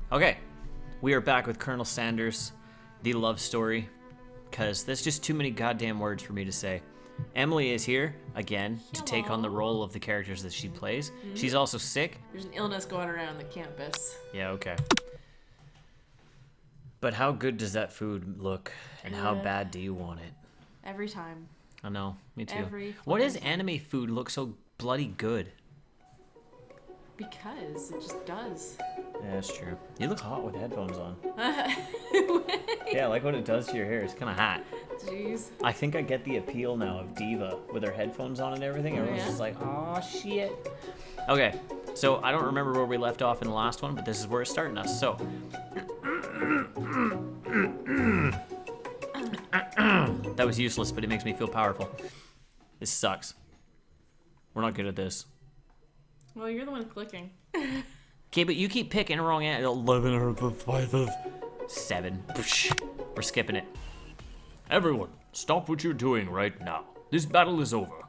Okay, we are back with Colonel Sanders, the love story, because there's just too many goddamn words for me to say. Emily is here, again, to take on the role of the characters that she plays. Mm-hmm. She's also sick. There's an illness going around the campus. Yeah, okay. But how good does that food look, and how bad do you want it? Every time. I know, me too. Every Why does time. anime food look so bloody good? Because it just does. Yeah, that's true. You look hot with headphones on. Yeah, I like what it does to your hair. It's kind of hot. Jeez. I think I get the appeal now of Diva with her headphones on and everything. Everyone's just like, oh shit. Okay, so I don't remember where we left off in the last one, but this is where it's starting us. So, that was useless, but it makes me feel powerful. This sucks. We're not good at this. Well, you're the one clicking. Okay, but you keep picking wrong at 11 or 5 of 7. We're skipping it. Everyone, stop what you're doing right now. This battle is over.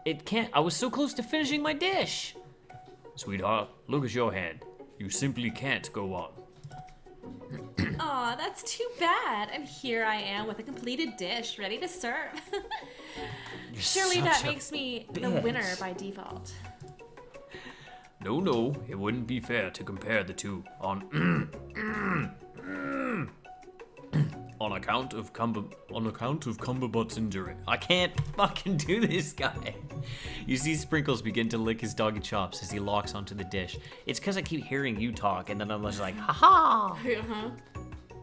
It can't. I was so close to finishing my dish. Sweetheart, look at your hand. You simply can't go on. Aw, that's too bad. And here I am with a completed dish ready to serve. Surely that makes me the winner by default. No, it wouldn't be fair to compare the two on account of Cumberbutt's injury. I can't fucking do this, guy. You see Sprinkles begin to lick his doggy chops as he locks onto the dish. It's because I keep hearing you talk, and then I'm just like, ha-ha! Uh-huh.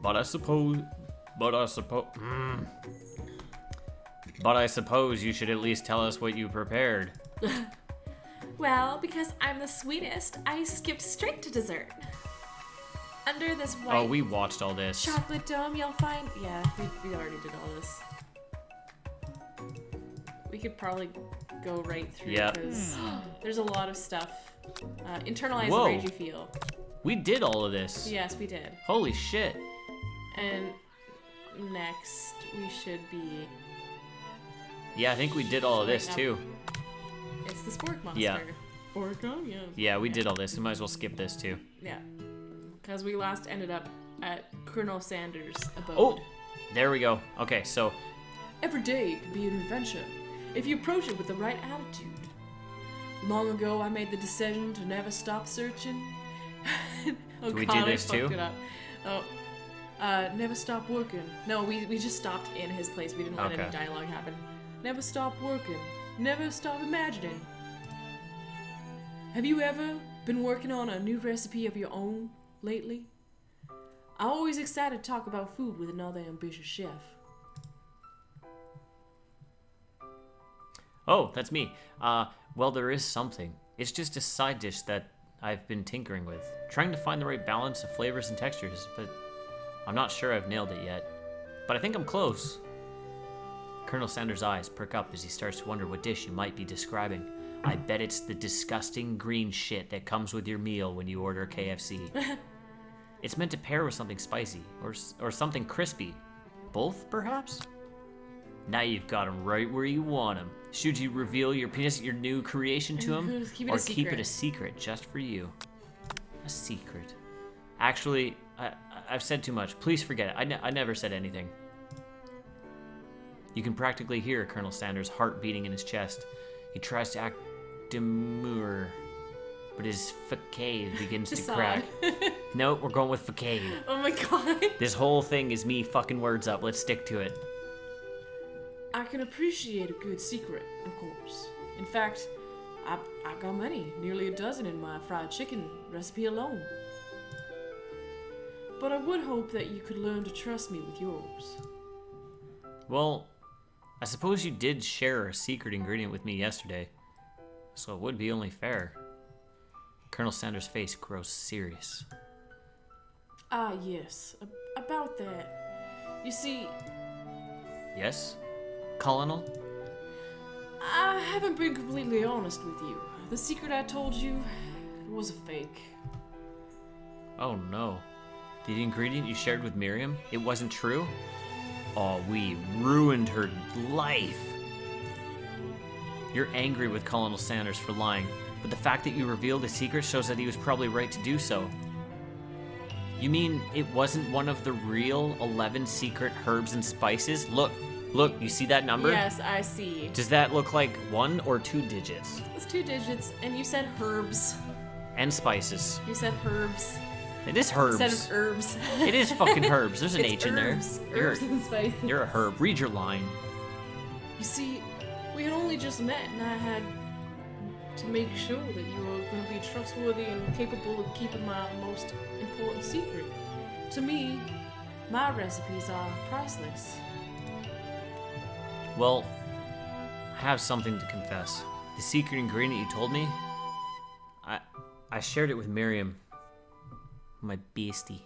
But I suppose you should at least tell us what you prepared. Well, because I'm the sweetest, I skipped straight to dessert. Under this white Oh, we watched all this. chocolate dome, you'll find... Yeah, we already did all this. We could probably go right through because there's a lot of stuff. Internalize the rage you feel. We did all of this. Yes, we did. Holy shit. And next, we should be... Yeah, I think we did all of this, too. It's the Spork Monster. Yeah. Spork, yeah. Yeah, we did all this. We might as well skip this, too. Yeah. Because we last ended up at Colonel Sanders' abode. Oh! There we go. Okay, so... Every day can be an adventure if you approach it with the right attitude. Long ago, I made the decision to never stop searching. Oh, do we God, do this, I fucked too? it up. Oh. Never stop working. No, we just stopped in his place. We didn't let any dialogue happen. Never stop working. Never stop imagining. Have you ever been working on a new recipe of your own lately? I'm always excited to talk about food with another ambitious chef. Oh, that's me. Well, there is something. It's just a side dish that I've been tinkering with. Trying to find the right balance of flavors and textures, but I'm not sure I've nailed it yet. But I think I'm close. Colonel Sanders' eyes perk up as he starts to wonder what dish you might be describing. I bet it's the disgusting green shit that comes with your meal when you order KFC. It's meant to pair with something spicy, or something crispy. Both, perhaps? Now you've got him right where you want him. Should you reveal your new creation to him? Keep it or a secret. Keep it a secret just for you? A secret. Actually, I've said too much. Please forget it. I never said anything. You can practically hear Colonel Sanders' heart beating in his chest. He tries to act demure, but his facade begins to crack. No, we're going with facade. Oh my God. This whole thing is me fucking words up. Let's stick to it. I can appreciate a good secret, of course. In fact, I've got many, nearly a dozen in my fried chicken recipe alone. But I would hope that you could learn to trust me with yours. Well, I suppose you did share a secret ingredient with me yesterday, so it would be only fair. Colonel Sanders' face grows serious. Ah, yes. About that. You see... Yes, Colonel? I haven't been completely honest with you. The secret I told you was a fake. Oh no. The ingredient you shared with Miriam, it wasn't true? Oh, we ruined her life. You're angry with Colonel Sanders for lying, but the fact that you revealed the secret shows that he was probably right to do so. You mean it wasn't one of the real 11 secret herbs and spices? Look, you see that number? Yes, I see. Does that look like 1 or 2 digits? It's 2 digits, and you said herbs. And spices. You said herbs. It is herbs. Instead of herbs. It is fucking herbs. There's an It's H in there. herbs. Herbs and spices. You're a herb. Read your line. You see, we had only just met, and I had to make sure that you were going to be trustworthy and capable of keeping my most important secret. To me, my recipes are priceless. Well, I have something to confess. The secret ingredient you told me, I shared it with Miriam, my beastie.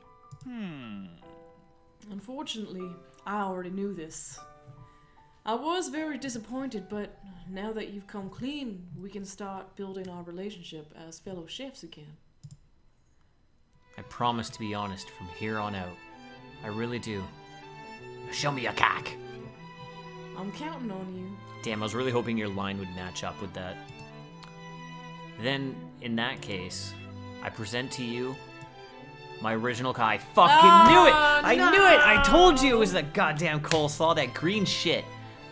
Unfortunately, I already knew this. I was very disappointed, but now that you've come clean, we can start building our relationship as fellow chefs again. I promise to be honest from here on out. I really do. Show me your cock. I'm counting on you. Damn, I was really hoping your line would match up with that. Then, in that case, I present to you my original cock. I fucking knew it! I knew it! I told you it was that goddamn coleslaw, that green shit.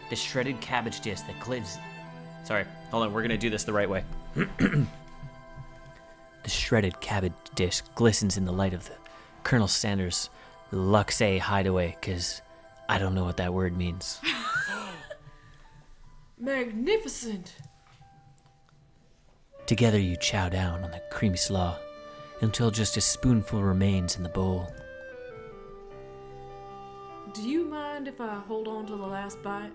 The shredded cabbage dish that glids. Sorry, hold on, we're gonna do this the right way. The shredded cabbage dish glistens in the light of the Colonel Sanders Luxe hideaway, cause I don't know what that word means. Magnificent! Together you chow down on the creamy slaw until just a spoonful remains in the bowl. Do you mind if I hold on to the last bite?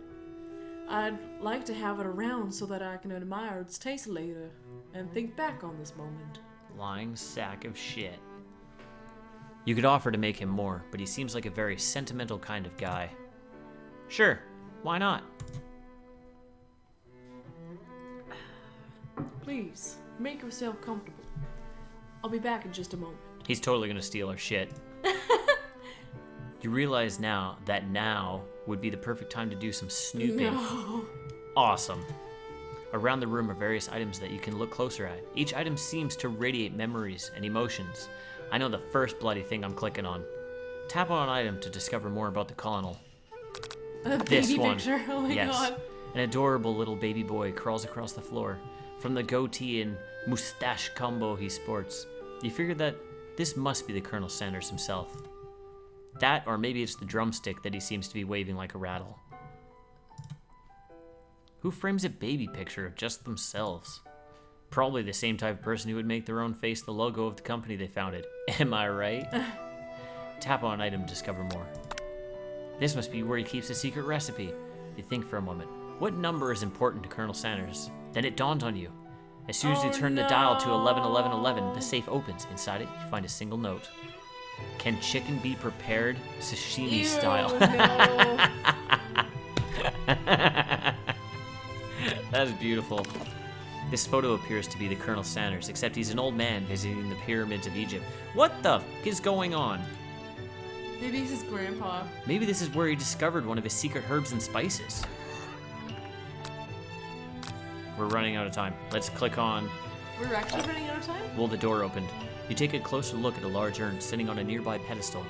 I'd like to have it around so that I can admire its taste later and think back on this moment. Lying sack of shit. You could offer to make him more, but he seems like a very sentimental kind of guy. Sure, why not? Please, make yourself comfortable. I'll be back in just a moment. He's totally gonna steal our shit. You realize now that now would be the perfect time to do some snooping. No. Awesome. Around the room are various items that you can look closer at. Each item seems to radiate memories and emotions. I know the first bloody thing I'm clicking on. Tap on an item to discover more about the colonel. A This baby one. picture. Oh my Yes. god. An adorable little baby boy crawls across the floor. From the goatee and mustache combo he sports, you figure that this must be the Colonel Sanders himself. That, or maybe it's the drumstick that he seems to be waving like a rattle. Who frames a baby picture of just themselves? Probably the same type of person who would make their own face the logo of the company they founded. Am I right? Tap on an item to discover more. This must be where he keeps a secret recipe. You think for a moment. What number is important to Colonel Sanders? Then it dawned on you. As soon as you turn the dial to 111111, the safe opens. Inside it, you find a single note. Can chicken be prepared sashimi Ew, style? No. That's beautiful. This photo appears to be the Colonel Sanders, except he's an old man visiting the pyramids of Egypt. What the f*** is going on? Maybe it's his grandpa. Maybe this is where he discovered one of his secret herbs and spices. We're running out of time. Let's click on... We're actually running out of time? Well, the door opened. You take a closer look at a large urn sitting on a nearby pedestal.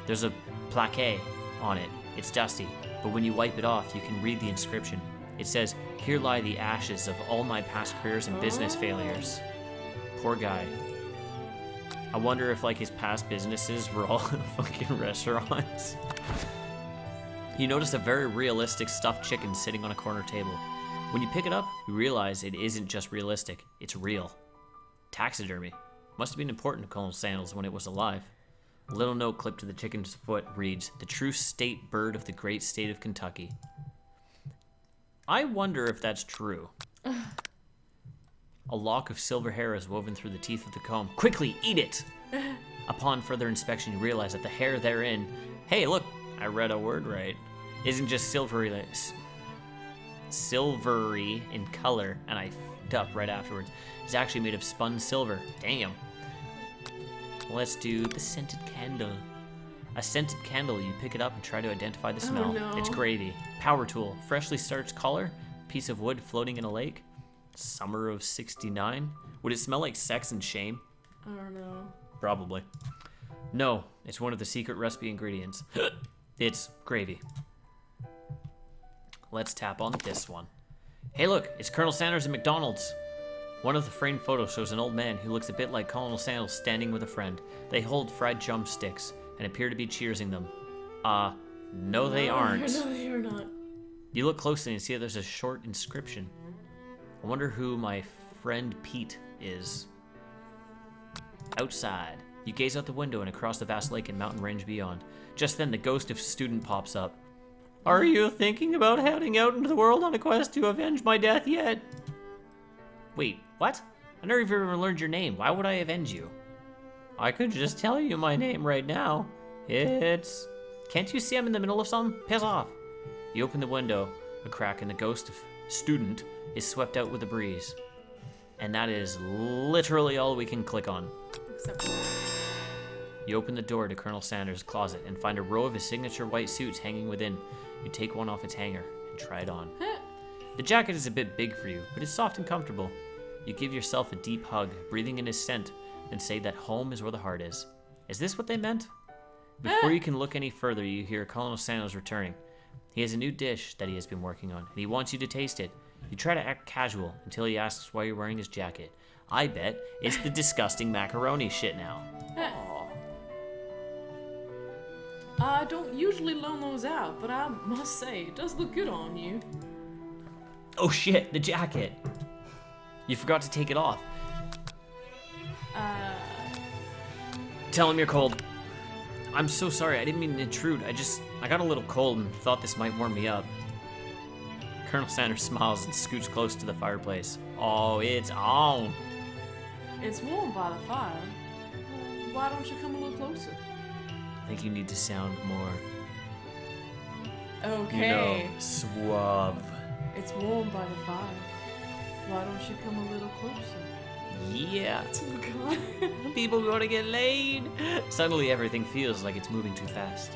There's a plaque on it. It's dusty, but when you wipe it off, you can read the inscription. It says, "Here lie the ashes of all my past careers and business failures." Poor guy. I wonder if, like, his past businesses were all fucking restaurants. You notice a very realistic stuffed chicken sitting on a corner table. When you pick it up, you realize it isn't just realistic, it's real. Taxidermy. Must have been important to Colonel Sandels when it was alive. A little note clipped to the chicken's foot reads, "The true state bird of the great state of Kentucky." I wonder if that's true. A lock of silver hair is woven through the teeth of the comb. Quickly, eat it! Upon further inspection, you realize that the hair therein, hey, look, I read a word right, isn't just silvery in color, and I f***ed up right afterwards. It's actually made of spun silver. Damn. Let's do the scented candle. A scented candle, you pick it up and try to identify the smell. no. It's gravy. Power tool, freshly starched collar, piece of wood floating in a lake. Summer of '69. Would it smell like sex and shame? I don't know. Probably. No, it's one of the secret recipe ingredients. It's gravy. Let's tap on this one. Hey look, it's Colonel Sanders at McDonald's. One of the framed photos shows an old man who looks a bit like Colonel Sandels standing with a friend. They hold fried drumsticks and appear to be cheersing them. No they aren't. No, they are not. You look closely and see that there's a short inscription. I wonder who my friend Pete is. Outside, you gaze out the window and across the vast lake and mountain range beyond. Just then, the ghost of student pops up. Are you thinking about heading out into the world on a quest to avenge my death yet? Wait, what? I never even learned your name. Why would I avenge you? I could just tell you my name right now. It's... Can't you see I'm in the middle of something? Piss off. You open the window, a crack, and the ghost of student is swept out with the breeze. And that is literally all we can click on. Except You open the door to Colonel Sanders' closet and find a row of his signature white suits hanging within. You take one off its hanger and try it on. The jacket is a bit big for you, but it's soft and comfortable. You give yourself a deep hug, breathing in his scent, and say that home is where the heart is. Is this what they meant? Before you can look any further, you hear Colonel Sanders returning. He has a new dish that he has been working on, and he wants you to taste it. You try to act casual until he asks why you're wearing his jacket. I bet it's the disgusting macaroni shit now. I don't usually loan those out, but I must say, it does look good on you. Oh shit, the jacket! You forgot to take it off. Tell him you're cold. I'm so sorry, I didn't mean to intrude. I got a little cold and thought this might warm me up. Colonel Sanders smiles and scoots close to the fireplace. Oh, it's on. It's warm by the fire. Why don't you come a little closer? I think you need to sound more, Okay. suave. It's warm by the fire. Why don't you come a little closer? Yeah. Oh God. People gonna get laid. Suddenly everything feels like it's moving too fast.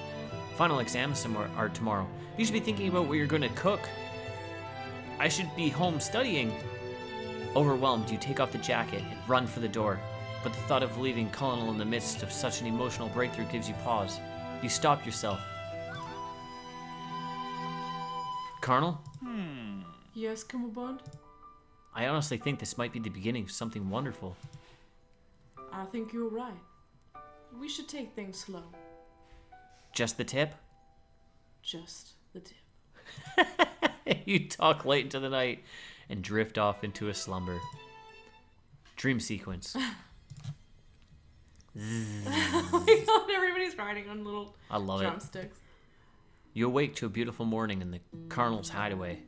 Final exams are tomorrow. You should be thinking about what you're gonna cook. I should be home studying. Overwhelmed, you take off the jacket and run for the door. But the thought of leaving Colonel in the midst of such an emotional breakthrough gives you pause. You stop yourself. Colonel? Yes, Cummerbund? I honestly think this might be the beginning of something wonderful. I think you're right. We should take things slow. Just the tip? Just the tip. You talk late into the night and drift off into a slumber. Dream sequence. Oh my God, everybody's riding on little I love it. drumsticks. You awake to a beautiful morning in the Colonel's hideaway.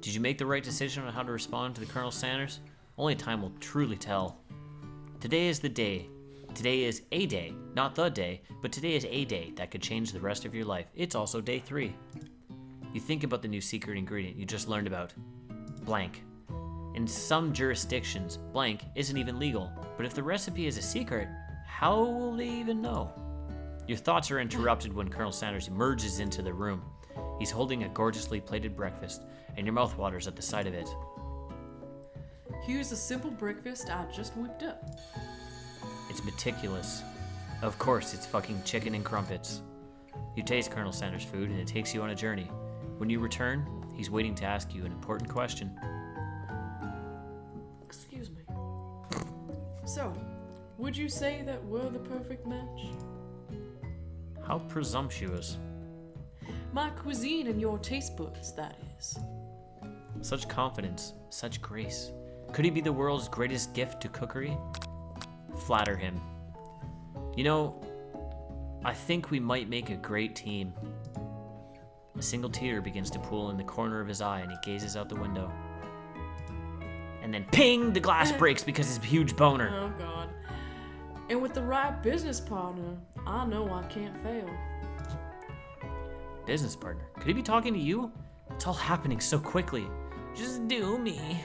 Did you make the right decision on how to respond to the Colonel Sanders? Only time will truly tell. Today is the day. Today is a day, not the day, but today is a day that could change the rest of your life. It's also day 3. You think about the new secret ingredient you just learned about. Blank. In some jurisdictions, blank isn't even legal, but if the recipe is a secret, how will they even know? Your thoughts are interrupted when Colonel Sanders emerges into the room. He's holding a gorgeously plated breakfast, and your mouth waters at the sight of it. Here's a simple breakfast I just whipped up. It's meticulous. Of course, it's fucking chicken and crumpets. You taste Colonel Sanders' food, and it takes you on a journey. When you return, he's waiting to ask you an important question. Excuse me. So, would you say that we're the perfect match? How presumptuous. My cuisine and your taste buds, that is. Such confidence, such grace. Could he be the world's greatest gift to cookery? Flatter him. You know, I think we might make a great team. A single tear begins to pool in the corner of his eye, and he gazes out the window. And then ping, the glass breaks because his huge boner. Oh God. And with the right business partner, I know I can't fail. Business partner? Could he be talking to you? It's all happening so quickly. Just do me.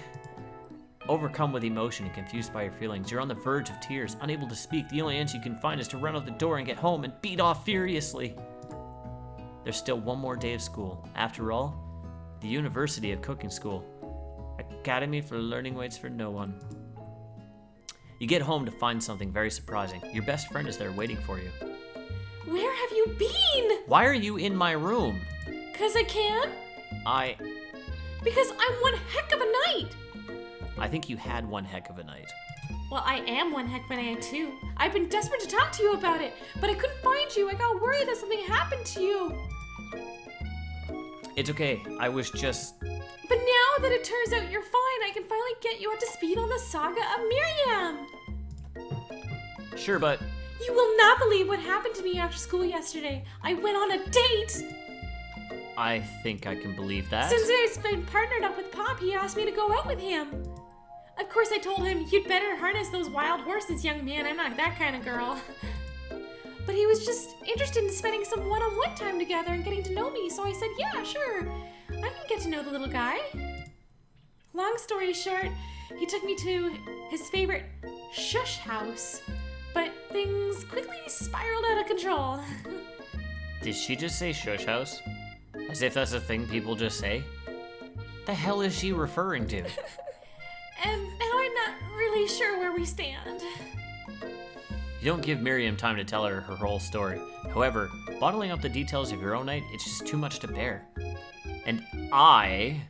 Overcome with emotion and confused by your feelings, you're on the verge of tears, unable to speak. The only answer you can find is to run out the door and get home and beat off furiously. There's still one more day of school. After all, the University of Cooking School. Academy for Learning waits for no one. You get home to find something very surprising. Your best friend is there waiting for you. Where have you been? Why are you in my room? 'Cause I can? Because I'm one heck of a knight. I think you had one heck of a night. Well, I am one heck of a knight too. I've been desperate to talk to you about it, but I couldn't find you. I got worried that something happened to you. It's okay. I was just... But now that it turns out you're fine, I can finally get you up to speed on the saga of Miriam. Sure, but... You will not believe what happened to me after school yesterday. I went on a date. I think I can believe that. Since I've been partnered up with Pop, he asked me to go out with him. Of course, I told him, you'd better harness those wild horses, young man. I'm not that kind of girl. But he was just interested in spending some one-on-one time together and getting to know me, so I said, yeah, sure. I can get to know the little guy. Long story short, he took me to his favorite shush house, but things quickly spiraled out of control. Did she just say shush house? As if that's a thing people just say? The hell is she referring to? And now I'm not really sure where we stand. You don't give Miriam time to tell her whole story. However, bottling up the details of your own night, it's just too much to bear. And I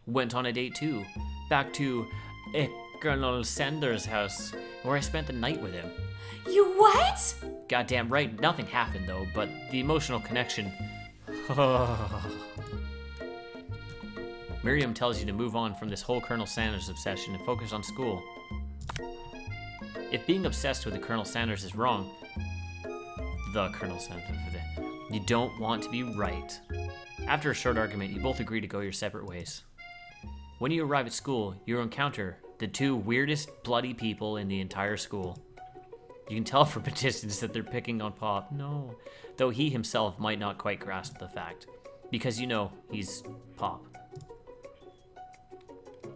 went on a date too, back to Colonel Sandels' house, where I spent the night with him. You what? Goddamn right, nothing happened though, but the emotional connection... Miriam tells you to move on from this whole Colonel Sanders obsession and focus on school. If being obsessed with the Colonel Sanders is wrong, you don't want to be right. After a short argument, you both agree to go your separate ways. When you arrive at school, you encounter the two weirdest bloody people in the entire school. You can tell from a distance that they're picking on Pop. No. Though he himself might not quite grasp the fact. Because you know, he's Pop.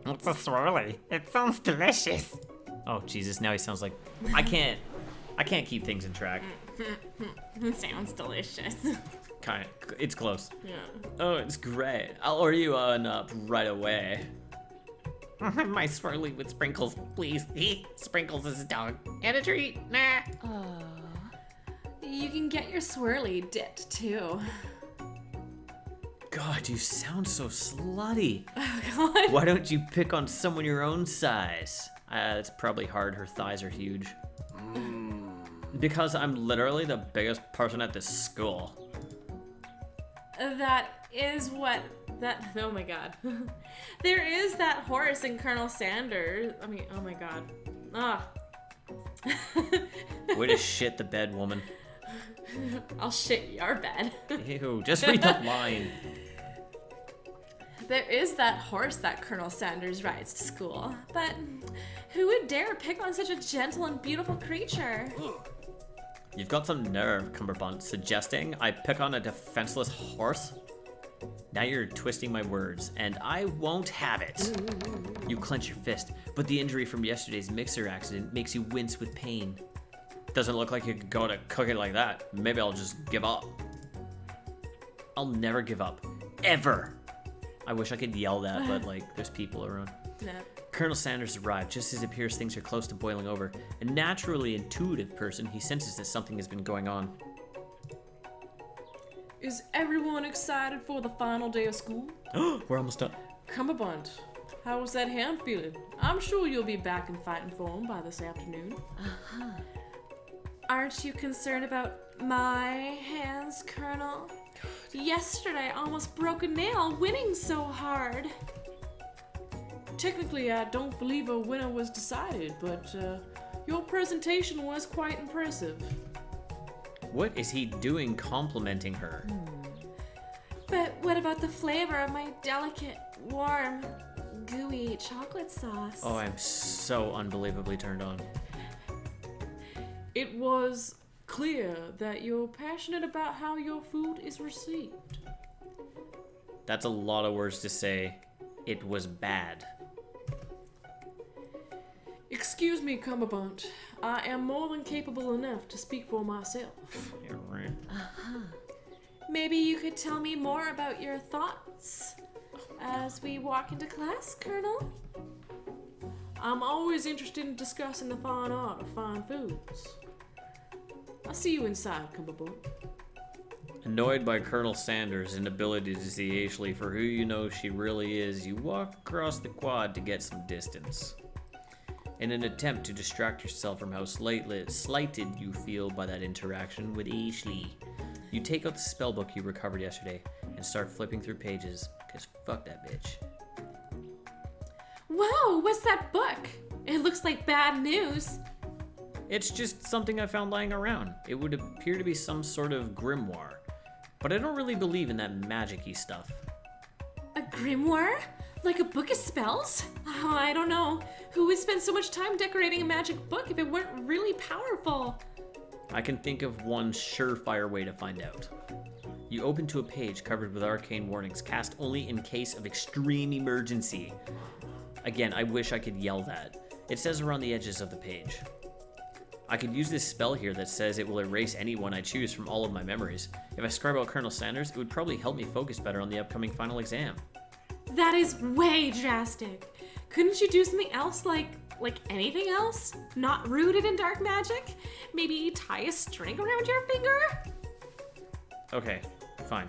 It's a swirly. It sounds delicious. Oh, Jesus, now he sounds like... I can't keep things in track. It sounds delicious. Kinda. It's close. Yeah. Oh, it's great. I'll order you one up right away. My swirly with sprinkles, please. Sprinkles is a dog. And a treat. Nah. Oh. You can get your swirly dipped too. God, you sound so slutty. Oh, God. Why don't you pick on someone your own size? It's probably hard. Her thighs are huge. Because I'm literally the biggest person at this school. That is what that. Oh my God. There is that horse in Colonel Sanders. I mean, oh my God. Ah. Way to shit the bed, woman. I'll shit your bed. Ew, just read the line. There is that horse that Colonel Sanders rides to school, but who would dare pick on such a gentle and beautiful creature? You've got some nerve, Cumberbund, suggesting I pick on a defenseless horse? Now you're twisting my words, and I won't have it. You clench your fist, but the injury from yesterday's mixer accident makes you wince with pain. Doesn't look like you could go to cook it like that. Maybe I'll just give up. I'll never give up. Ever! I wish I could yell that, but like, there's people around. No. Colonel Sanders arrived just as it appears things are close to boiling over. A naturally intuitive person, he senses that something has been going on. Is everyone excited for the final day of school? We're almost done. Cumberbund, how was that hand feeling? I'm sure you'll be back in fighting form by this afternoon. Aren't you concerned about my hands, Colonel? Yesterday I almost broke a nail winning so hard. Technically, I don't believe a winner was decided, but your presentation was quite impressive. What is he doing complimenting her? But what about the flavor of my delicate, warm, gooey chocolate sauce? Oh, I'm so unbelievably turned on. It was clear that you're passionate about how your food is received. That's a lot of words to say. It was bad. Excuse me, Cumberbund. I am more than capable enough to speak for myself. You're right. Maybe you could tell me more about your thoughts as we walk into class, Colonel? I'm always interested in discussing the fine art of fine foods. I'll see you inside, Cumberbatch. Annoyed by Colonel Sanders' inability to see Ashley for who you know she really is, you walk across the quad to get some distance. In an attempt to distract yourself from how slighted you feel by that interaction with Ashley, you take out the spellbook you recovered yesterday and start flipping through pages, because fuck that bitch. Whoa, what's that book? It looks like bad news. It's just something I found lying around. It would appear to be some sort of grimoire, but I don't really believe in that magic-y stuff. A grimoire? Like a book of spells? Oh, I don't know. Who would spend so much time decorating a magic book if it weren't really powerful? I can think of one surefire way to find out. You open to a page covered with arcane warnings, cast only in case of extreme emergency. Again, I wish I could yell that. It says around the edges of the page. I could use this spell here that says it will erase anyone I choose from all of my memories. If I scribe out Colonel Sanders, it would probably help me focus better on the upcoming final exam. That is way drastic. Couldn't you do something else, like anything else? Not rooted in dark magic? Maybe tie a string around your finger? Okay, fine.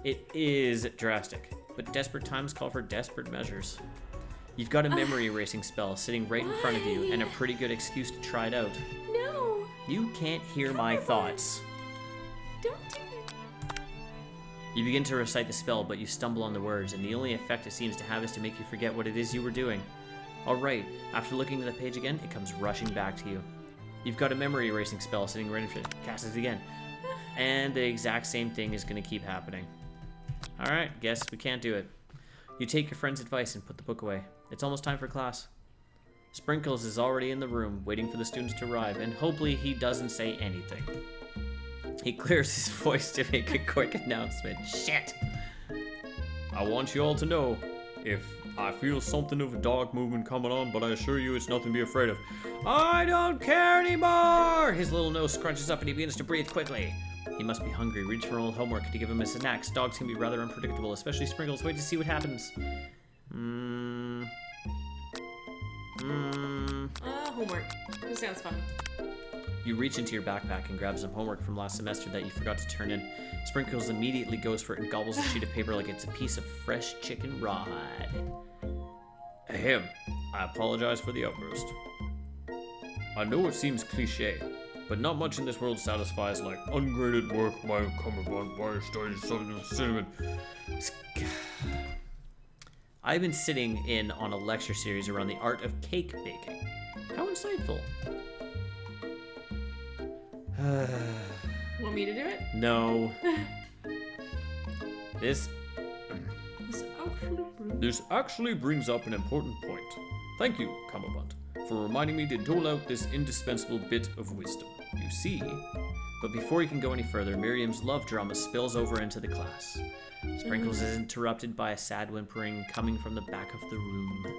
It is drastic, but desperate times call for desperate measures. You've got a memory erasing spell sitting right in front of you and a pretty good excuse to try it out. No. You can't hear my thoughts. Don't do it. You begin to recite the spell, but you stumble on the words, and the only effect it seems to have is to make you forget what it is you were doing. Alright, after looking at the page again, it comes rushing back to you. You've got a memory erasing spell sitting right in front of you. Cast it again. And the exact same thing is going to keep happening. Alright, guess we can't do it. You take your friend's advice and put the book away. It's almost time for class. Sprinkles is already in the room, waiting for the students to arrive, and hopefully he doesn't say anything. He clears his voice to make a quick announcement. Shit! I want you all to know, if I feel something of a dark movement coming on, but I assure you it's nothing to be afraid of. I don't care anymore! His little nose scrunches up and he begins to breathe quickly. He must be hungry. Reach for old homework to give him a snack. Dogs can be rather unpredictable, especially Sprinkles. Wait to see what happens. Homework. This sounds fun. You reach into your backpack and grab some homework from last semester that you forgot to turn in. Sprinkles immediately goes for it and gobbles a sheet of paper like it's a piece of fresh chicken rawhide. Ahem. I apologize for the outburst. I know it seems cliche, but not much in this world satisfies like ungraded work by Cumberbatch by study something with cinnamon. I've been sitting in on a lecture series around the art of cake baking. How insightful. Want me to do it? No. This actually brings up an important point. Thank you, Cumberbatch, for reminding me to dole out this indispensable bit of wisdom. You see, but before you can go any further, Miriam's love drama spills over into the class. Sprinkles is interrupted by a sad whimpering coming from the back of the room.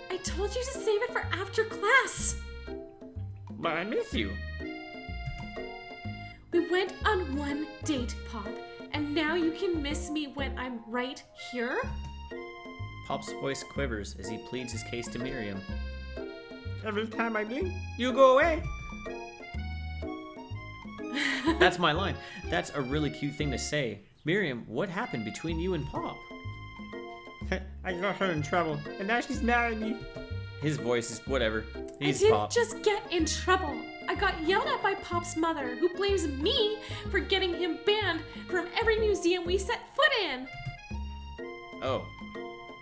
I told you to save it for after class. But I miss you. We went on one date, Pop, and now you can miss me when I'm right here? Pop's voice quivers as he pleads his case to Miriam. Every time I blink, you go away. That's my line. That's a really cute thing to say. Miriam, what happened between you and Pop? I got her in trouble, and now she's mad at me. His voice is whatever. He's I didn't Pop. just get in trouble. I got yelled at by Pop's mother, who blames me for getting him banned from every museum we set foot in. Oh,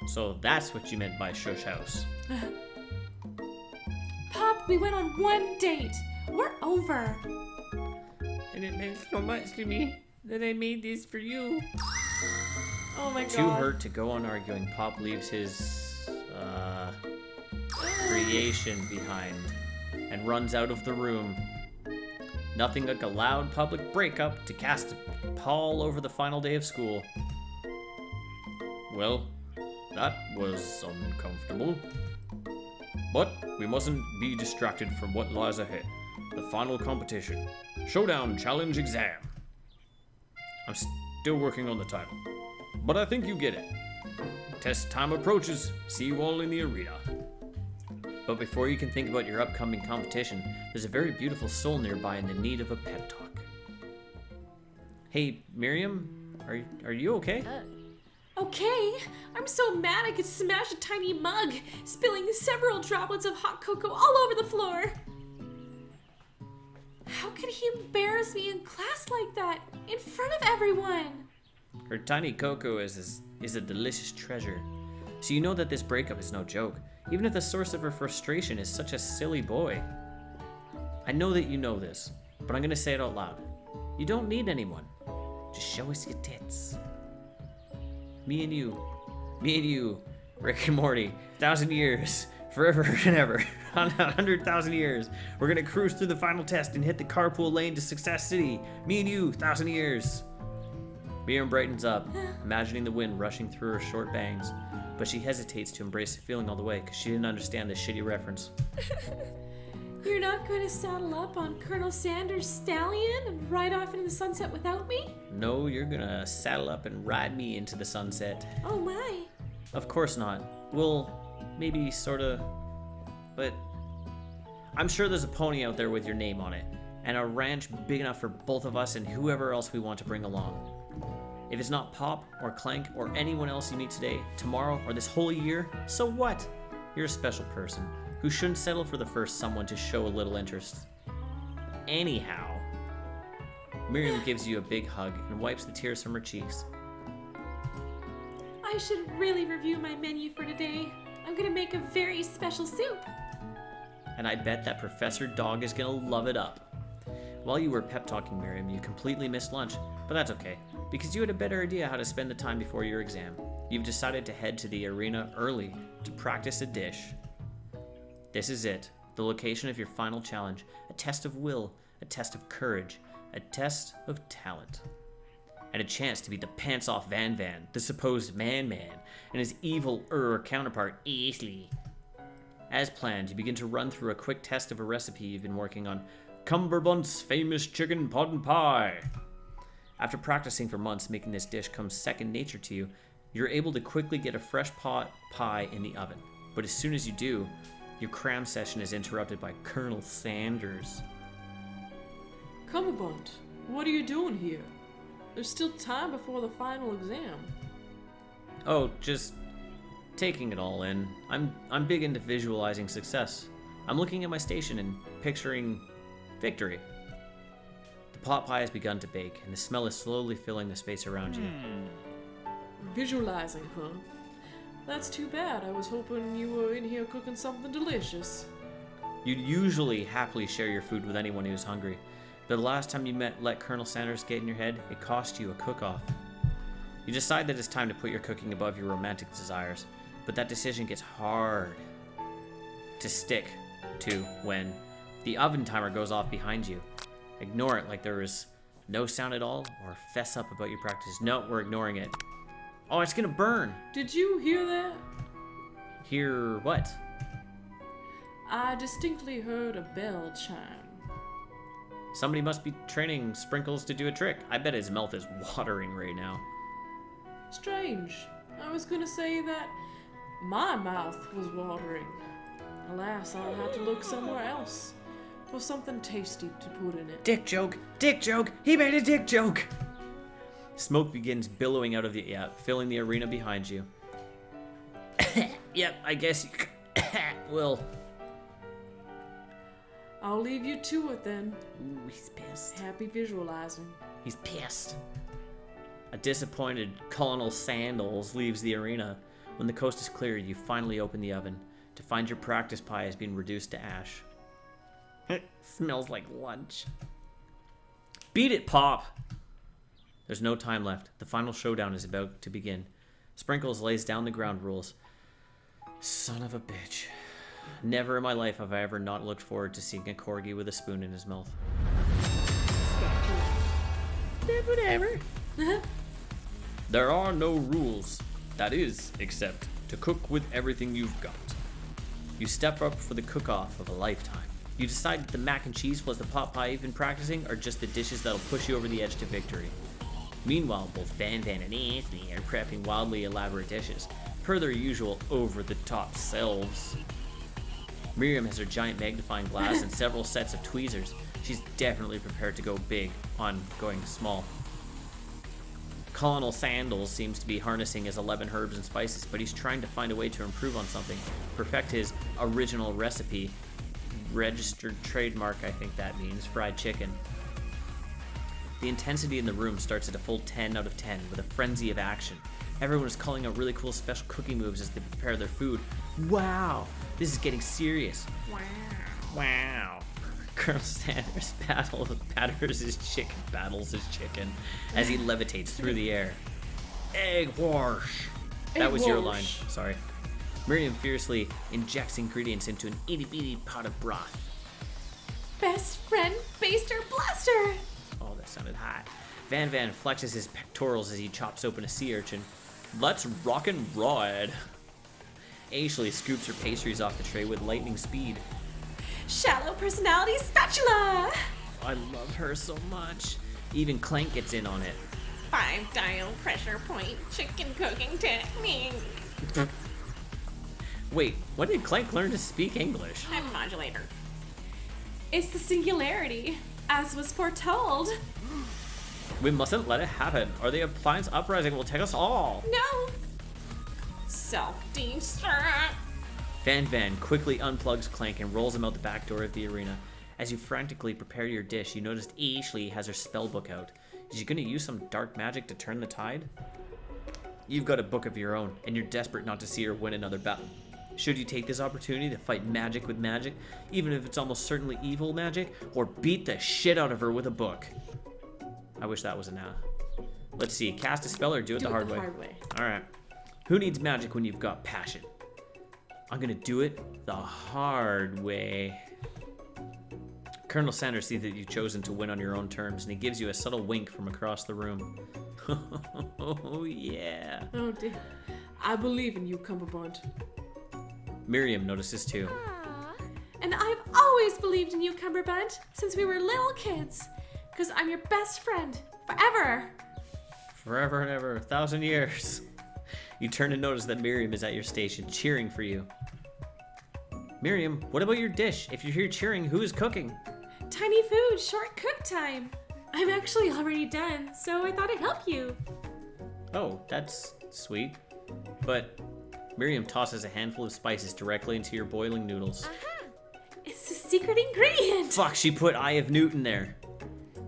so that's what you meant by shush house. Pop, we went on one date. We're over. And it meant so much to me that I made this for you. Oh my god. Too hurt to go on arguing, Pop leaves his creation behind and runs out of the room. Nothing like a loud public breakup to cast a pall over the final day of school. Well, that was uncomfortable. But we mustn't be distracted from what lies ahead. The final competition. Showdown Challenge Exam. I'm still working on the title, but I think you get it. test time approaches. See you all in the arena. But before you can think about your upcoming competition, there's a very beautiful soul nearby in the need of a pep talk. Hey, Miriam, are you okay? Okay, I'm so mad I could smash a tiny mug, spilling several droplets of hot cocoa all over the floor. How could he embarrass me in class like that, in front of everyone? Her tiny cocoa is a delicious treasure. So you know that this breakup is no joke, even if the source of her frustration is such a silly boy. I know that you know this, but I'm gonna say it out loud. You don't need anyone. Just show us your tits. Me and you, Rick and Morty, 1,000 years, forever and ever, 100,000 years. We're gonna cruise through the final test and hit the carpool lane to Success City. Me and you, 1,000 years. Miriam brightens up, imagining the wind rushing through her short bangs, but she hesitates to embrace the feeling all the way because she didn't understand this shitty reference. You're not going to saddle up on Colonel Sanders' stallion and ride off into the sunset without me? No, you're gonna saddle up and ride me into the sunset. Oh my. Of course not. Well, maybe sorta, but I'm sure there's a pony out there with your name on it, and a ranch big enough for both of us and whoever else we want to bring along. If it's not Pop or Clank or anyone else you meet today, tomorrow, or this whole year, so what? You're a special person who shouldn't settle for the first someone to show a little interest. Anyhow, Miriam gives you a big hug and wipes the tears from her cheeks. I should really review my menu for today. I'm gonna make a very special soup. And I bet that Professor Dog is gonna love it up. While you were pep talking Miriam, you completely missed lunch, but that's okay, because you had a better idea how to spend the time before your exam. You've decided to head to the arena early to practice a dish. This is it, the location of your final challenge, a test of will, a test of courage, a test of talent. And a chance to beat the pants-off Van Van, the supposed Man-Man, and his evil counterpart, Easley. As planned, you begin to run through a quick test of a recipe you've been working on, Cumberbunt's famous chicken pot and pie. After practicing for months, making this dish come second nature to you, you're able to quickly get a fresh pot pie in the oven. But as soon as you do, your cram session is interrupted by Colonel Sanders. Cumberbunt, what are you doing here? There's still time before the final exam. Oh, just taking it all in. I'm big into visualizing success. I'm looking at my station and picturing victory. The pot pie has begun to bake, and the smell is slowly filling the space around you. Visualizing, huh? That's too bad. I was hoping you were in here cooking something delicious. You'd usually happily share your food with anyone who's hungry, but the last time you let Colonel Sanders get in your head, it cost you a cook-off. You decide that it's time to put your cooking above your romantic desires, but that decision gets hard to stick to when the oven timer goes off behind you. Ignore it like there is no sound at all, or fess up about your practice. No, we're ignoring it. Oh, it's gonna burn. Did you hear that? Hear what? I distinctly heard a bell chime. Somebody must be training Sprinkles to do a trick. I bet his mouth is watering right now. Strange. I was gonna say that my mouth was watering. Alas, I'll have to look somewhere else for something tasty to put in it. Dick joke! Dick joke! He made a dick joke! Smoke begins billowing out of the filling the arena behind you. Yep, I guess you will. I'll leave you to it then. Ooh, he's pissed. Happy visualizing. He's pissed. A disappointed Colonel Sandels leaves the arena. When the coast is clear, you finally open the oven to find your practice pie has been reduced to ash. It smells like lunch. Beat it, Pop! There's no time left. The final showdown is about to begin. Sprinkles lays down the ground rules. Son of a bitch. Never in my life have I ever not looked forward to seeing a corgi with a spoon in his mouth. Whatever. There are no rules. That is, except to cook with everything you've got. You step up for the cook-off of a lifetime. You decide that the mac and cheese plus the pot pie you've been practicing are just the dishes that'll push you over the edge to victory. Meanwhile, both Van Van and Anthony are prepping wildly elaborate dishes. per their usual over-the-top selves. Miriam has her giant magnifying glass and several sets of tweezers. She's definitely prepared to go big on going small. Colonel Sandels seems to be harnessing his 11 herbs and spices, but he's trying to find a way to improve on something, perfect his original recipe, registered trademark, I think that means, fried chicken. The intensity in the room starts at a full 10 out of 10 with a frenzy of action. Everyone is calling out really cool special cooking moves as they prepare their food. Wow, this is getting serious. Wow. Colonel Sanders battles his chicken as he levitates through the air. Egg wash. That was your line. Sorry. Miriam fiercely injects ingredients into an itty-bitty pot of broth. Best friend, baster, blaster! Oh, that sounded hot. Van flexes his pectorals as he chops open a sea urchin. Let's rock and ride. Ashley scoops her pastries off the tray with lightning speed. Shallow personality spatula! I love her so much. Even Clank gets in on it. 5-dial pressure point chicken cooking technique. Wait, when did Clank learn to speak English? I'm modulator. It's the singularity, as was foretold. We mustn't let it happen, or the appliance uprising will take us all. No! Self-destruct. Van quickly unplugs Clank and rolls him out the back door of the arena. As you frantically prepare your dish, you notice Ashley has her spell book out. Is she going to use some dark magic to turn the tide? You've got a book of your own, and you're desperate not to see her win another battle. Should you take this opportunity to fight magic with magic, even if it's almost certainly evil magic, or beat the shit out of her with a book? I wish that was enough. Let's see, cast a spell or do it the hard way? Alright. Who needs magic when you've got passion? I'm gonna do it the hard way. Colonel Sanders sees that you've chosen to win on your own terms, and he gives you a subtle wink from across the room. Oh, yeah. Oh, dear. I believe in you, Cumberbund. Miriam notices too. And I've always believed in you, Cumberbund, since we were little kids. Because I'm your best friend, forever. Forever and ever, 1,000 years. You turn to notice that Miriam is at your station, cheering for you. Miriam, what about your dish? If you're here cheering, who is cooking? Tiny food, short cook time. I'm actually already done, so I thought I'd help you. Oh, that's sweet. But Miriam tosses a handful of spices directly into your boiling noodles. It's the secret ingredient. Fuck, she put Eye of Newton there.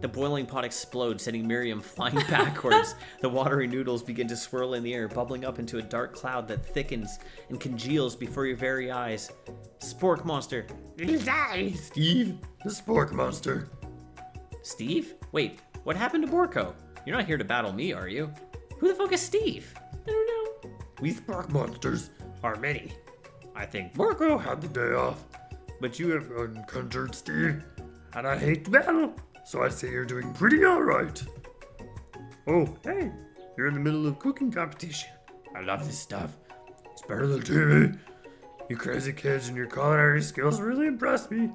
The boiling pot explodes, sending Miriam flying backwards. The watery noodles begin to swirl in the air, bubbling up into a dark cloud that thickens and congeals before your very eyes. Spork monster. Die, Steve. The spork monster. Steve? Wait, what happened to Borko? You're not here to battle me, are you? Who the fuck is Steve? I don't know. We spork monsters are many. I think Marco had the day off, but you have unconjured Steve, and I hate to battle, so I'd say you're doing pretty alright. Oh, hey, you're in the middle of cooking competition. I love this stuff. It's better than TV. You crazy kids and your culinary skills really impress me.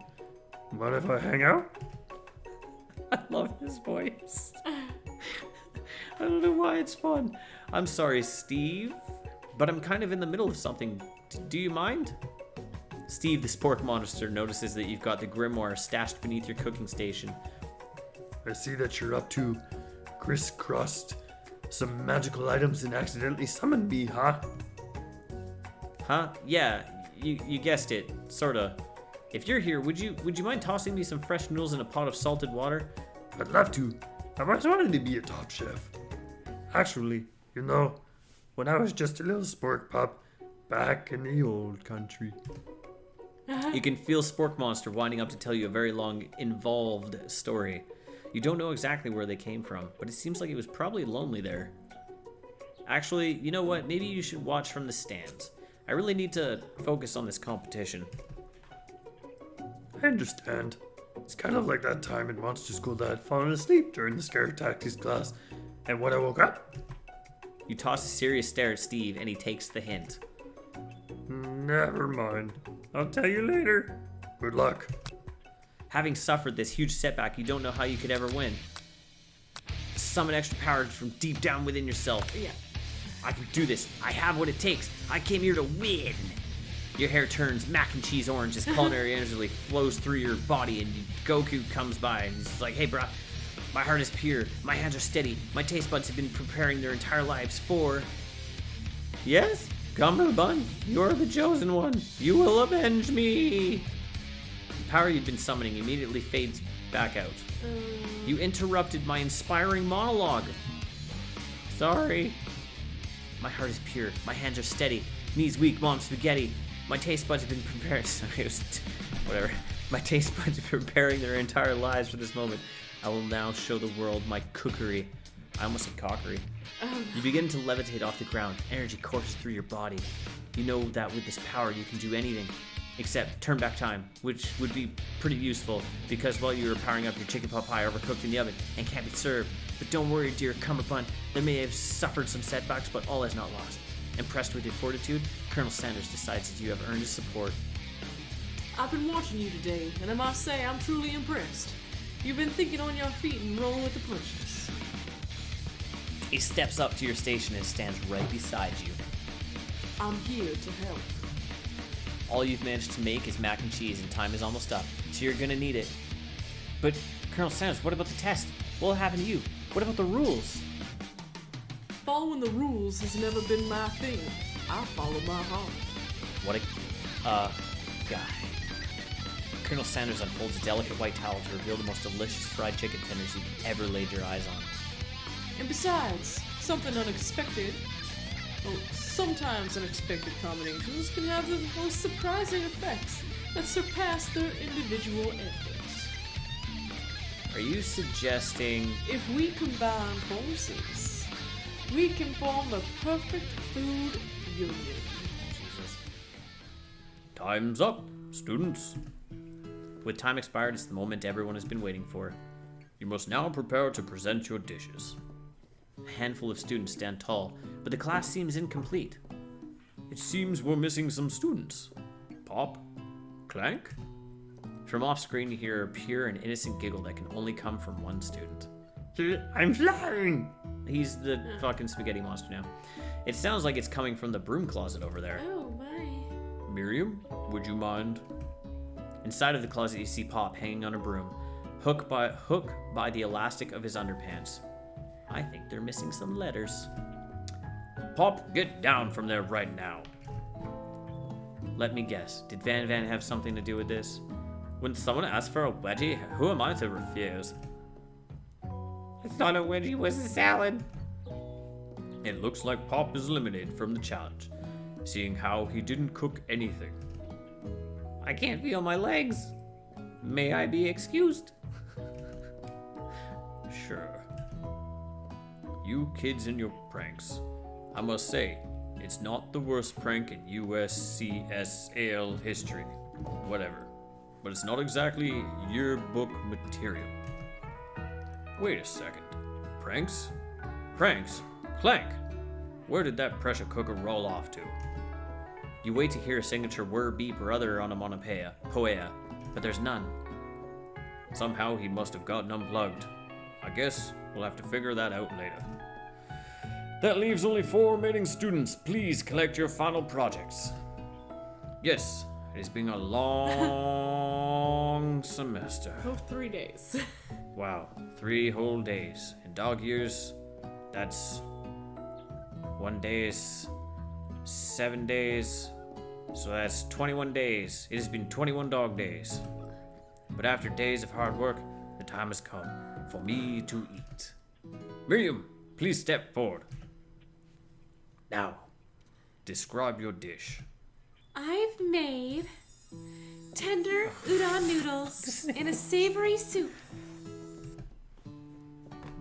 Mind if I hang out? I love his voice. I don't know why it's fun. I'm sorry, Steve, but I'm kind of in the middle of something. Do you mind? Steve, the spork monster, notices that you've got the grimoire stashed beneath your cooking station. I see that you're up to crisscrossed some magical items and accidentally summoned me, huh? Huh? Yeah, you guessed it, sorta. If you're here, would you mind tossing me some fresh noodles in a pot of salted water? I'd love to. I've always wanted to be a top chef. Actually, you know, when I was just a little spork pup back in the old country. You can feel Spork Monster winding up to tell you a very long, involved story. You don't know exactly where they came from, but it seems like he was probably lonely there. Actually, you know what? Maybe you should watch from the stands. I really need to focus on this competition. I understand. It's kind of like that time in Monster School that I'd fallen asleep during the scare tactics class, and when I woke up... You toss a serious stare at Steve, and he takes the hint. Never mind. I'll tell you later. Good luck. Having suffered this huge setback, you don't know how you could ever win. Summon extra power from deep down within yourself. Yeah. I can do this. I have what it takes. I came here to win. Your hair turns mac and cheese orange as culinary energy flows through your body, and Goku comes by and he's like, hey, bruh, my heart is pure. My hands are steady. My taste buds have been preparing their entire lives for... Yes, Cumberbund, you're the chosen one. You will avenge me. The power you've been summoning immediately fades back out. You interrupted my inspiring monologue. Sorry. My heart is pure. My hands are steady. Knees weak, mom spaghetti. My taste buds have been preparing. Whatever. My taste buds are preparing their entire lives for this moment. I will now show the world my cookery. I almost said cockery. You begin to levitate off the ground. Energy courses through your body. You know that with this power you can do anything except turn back time, which would be pretty useful because while you were powering up your chicken pot pie overcooked in the oven and can't be served. But don't worry, dear Cumberbund, they may have suffered some setbacks, but all is not lost. Impressed with your fortitude, Colonel Sanders decides that you have earned his support. I've been watching you today, and I must say I'm truly impressed. You've been thinking on your feet and rolling with the punches. He steps up to your station and stands right beside you. I'm here to help. All you've managed to make is mac and cheese, and time is almost up, so you're gonna need it. But, Colonel Sanders, what about the test? What will happen to you? What about the rules? Following the rules has never been my thing. I follow my heart. What a, guy. Colonel Sanders unfolds a delicate white towel to reveal the most delicious fried chicken tenders you've ever laid your eyes on. And besides, something unexpected, sometimes unexpected combinations can have the most surprising effects that surpass their individual efforts. Are you suggesting... If we combine forces, we can form the perfect food union. Jesus. Time's up, students. With time expired, it's the moment everyone has been waiting for. You must now prepare to present your dishes. A handful of students stand tall, but the class seems incomplete. It seems we're missing some students. Pop? Clank? From off-screen, you hear a pure and innocent giggle that can only come from one student. I'm flying! He's the fucking spaghetti monster now. It sounds like it's coming from the broom closet over there. Oh my. Miriam, would you mind? Inside of the closet, you see Pop hanging on a broom, hook by the elastic of his underpants. I think they're missing some letters. Pop, get down from there right now. Let me guess. Did Van Van have something to do with this? When someone asks for a wedgie, who am I to refuse? I thought a wedgie was a salad. It looks like Pop is eliminated from the challenge, seeing how he didn't cook anything. I can't feel my legs. May I be excused? Sure. You kids and your pranks. I must say, it's not the worst prank in USCSAL history. Whatever. But it's not exactly yearbook material. Wait a second. Pranks? Pranks? Clank! Where did that pressure cooker roll off to? You wait to hear a signature whir, beep, or other onomatopoeia, but there's none. Somehow he must have gotten unplugged. I guess we'll have to figure that out later. That leaves only 4 remaining students. Please collect your final projects. Yes, it has been a long semester. Oh, 3 days. Wow, 3 whole days. In dog years, that's 1 day is 7 days. So that's 21 days. It has been 21 dog days. But after days of hard work, the time has come for me to eat. Miriam, please step forward. Now, describe your dish. I've made tender udon noodles in a savory soup.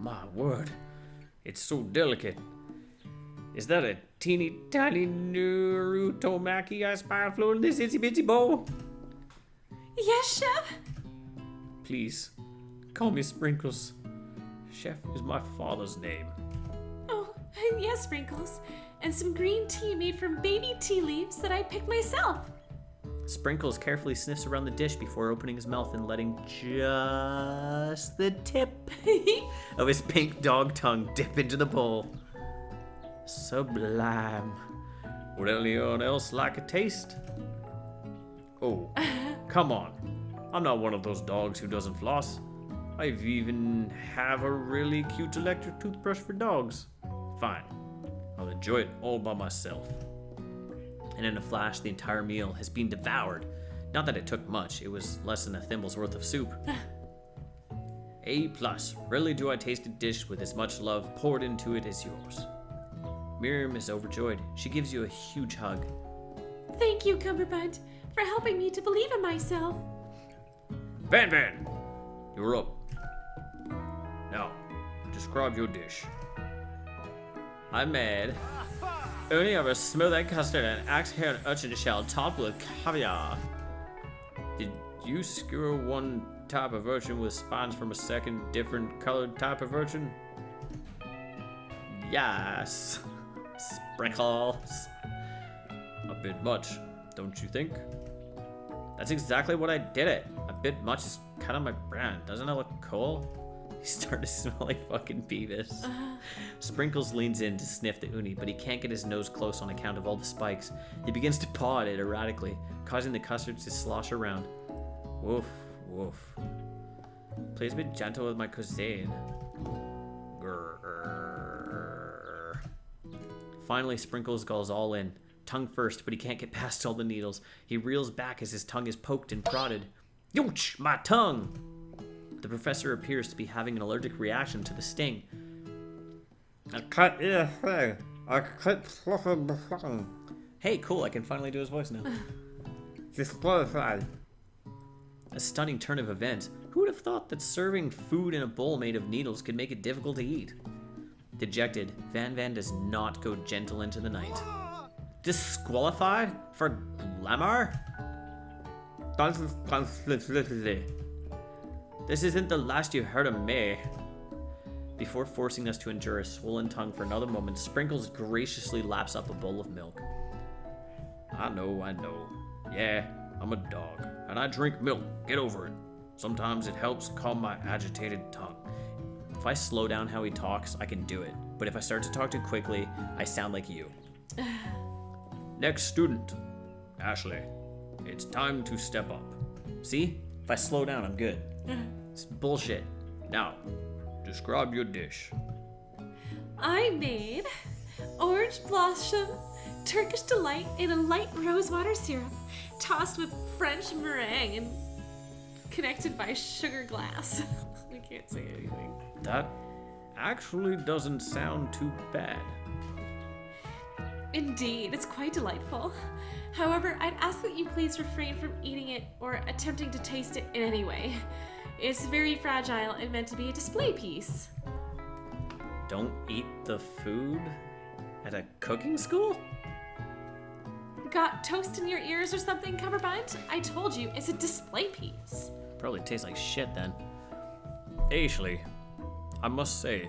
My word, it's so delicate. Is that a teeny tiny Naruto Maki I spy flow in this itsy bitsy bowl? Yes, Chef? Please, call me Sprinkles. Chef is my father's name. Oh, yes, Sprinkles. And some green tea made from baby tea leaves that I picked myself. Sprinkles carefully sniffs around the dish before opening his mouth and letting just the tip of his pink dog tongue dip into the bowl. Sublime. Would anyone else like a taste? Oh, come on. I'm not one of those dogs who doesn't floss. I even have a really cute electric toothbrush for dogs. Fine. I'll enjoy it all by myself. And in a flash, the entire meal has been devoured. Not that it took much, it was less than a thimble's worth of soup. A+. Rarely do I taste a dish with as much love poured into it as yours. Miriam is overjoyed. She gives you a huge hug. Thank you, Cumberbund, for helping me to believe in myself. Van, you're up. Now, describe your dish. I made only of a smooth egg custard and axe hair and urchin shell topped with caviar. Did you skewer one type of urchin with spines from a second different colored type of urchin? Yes. Sprinkles. A bit much, don't you think? That's exactly what I did it. A bit much is kind of my brand. Doesn't it look cool? He's starting to smell like fucking Beavis. Sprinkles leans in to sniff the uni, but he can't get his nose close on account of all the spikes. He begins to paw at it erratically, causing the custard to slosh around. Woof, woof. Please be gentle with my cuisine. Grrr. Finally, Sprinkles goes all in. Tongue first, but he can't get past all the needles. He reels back as his tongue is poked and prodded. Youch, my tongue! The professor appears to be having an allergic reaction to the sting. I can't eat a thing. I can't fucking belong. Hey, cool, I can finally do his voice now. Disqualified. A stunning turn of events. Who would have thought that serving food in a bowl made of needles could make it difficult to eat? Dejected, Van does not go gentle into the night. Disqualified? For glamour? This isn't the last you heard of me. Before forcing us to endure a swollen tongue for another moment, Sprinkles graciously laps up a bowl of milk. I know. Yeah, I'm a dog, and I drink milk. Get over it. Sometimes it helps calm my agitated tongue. If I slow down how he talks, I can do it. But if I start to talk too quickly, I sound like you. Next student, Ashley. It's time to step up. See? If I slow down, I'm good. It's bullshit. Now, describe your dish. I made orange blossom, Turkish delight in a light rosewater syrup, tossed with French meringue and connected by sugar glass. I can't say anything. That actually doesn't sound too bad. Indeed, it's quite delightful. However, I'd ask that you please refrain from eating it or attempting to taste it in any way. It's very fragile and meant to be a display piece. Don't eat the food at a cooking school? Got toast in your ears or something, Cumberbund? I told you, it's a display piece. Probably tastes like shit then. Ashley, I must say,